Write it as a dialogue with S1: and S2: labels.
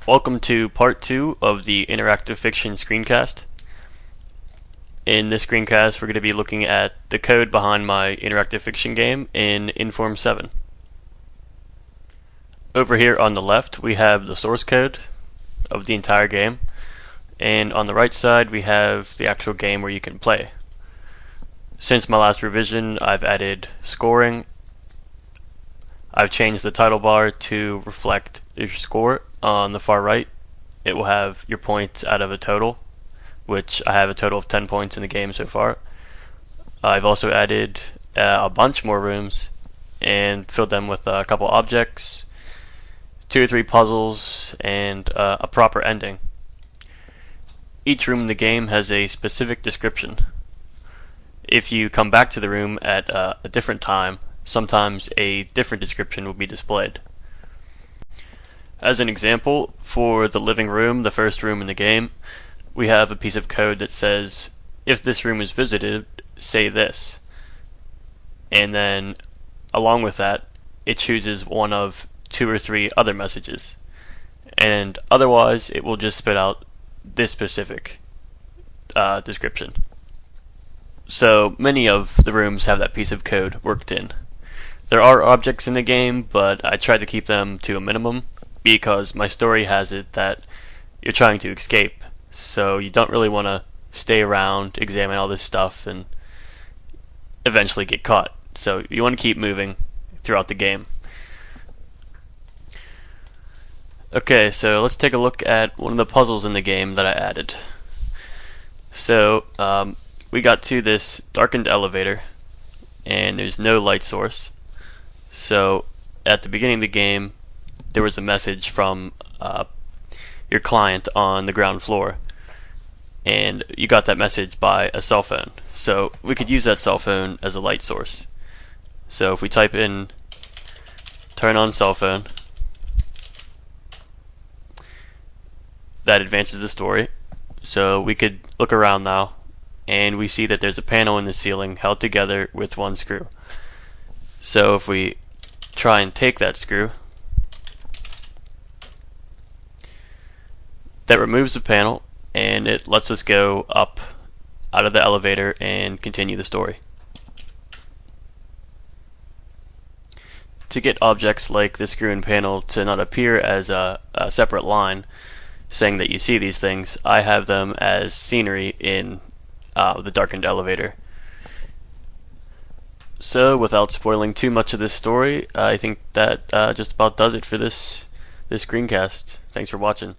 S1: Welcome to part 2 of the interactive fiction screencast. In this screencast, we're going to be looking at the code behind my interactive fiction game in Inform 7. Over here on the left, we have the source code of the entire game, and on the right side, we have the actual game where you can play. Since my last revision, I've added scoring. I've changed the title bar to reflect your score. On the far right, it will have your points out of a total, which I have a total of 10 points in the game so far. I've also added a bunch more rooms and filled them with a couple objects, 2 or 3 puzzles, and a proper ending. Each room in the game has a specific description. If you come back to the room at a different time, sometimes a different description will be displayed. As an example, for the living room, the first room in the game, we have a piece of code that says, if this room is visited, say this. And then, along with that, it chooses one of 2 or 3 other messages. And otherwise, it will just spit out this specific description. So many of the rooms have that piece of code worked in. There are objects in the game, but I tried to keep them to a minimum because my story has it that you're trying to escape, so you don't really want to stay around, examine all this stuff, and eventually get caught. So you want to keep moving throughout the game. Okay, so let's take a look at one of the puzzles in the game that I added. So we got to this darkened elevator, and there's no light source. So at the beginning of the game, there was a message from your client on the ground floor, and you got that message by a cell phone. So we could use that cell phone as a light source. So if we type in turn on cell phone, that advances the story. So we could look around now, and we see that there's a panel in the ceiling held together with one screw. So if we try and take that screw, that removes the panel, and it lets us go up out of the elevator and continue the story. To get objects like the screw and panel to not appear as a separate line saying that you see these things, I have them as scenery in the darkened elevator. So without spoiling too much of this story, I think that just about does it for this screencast. Thanks for watching.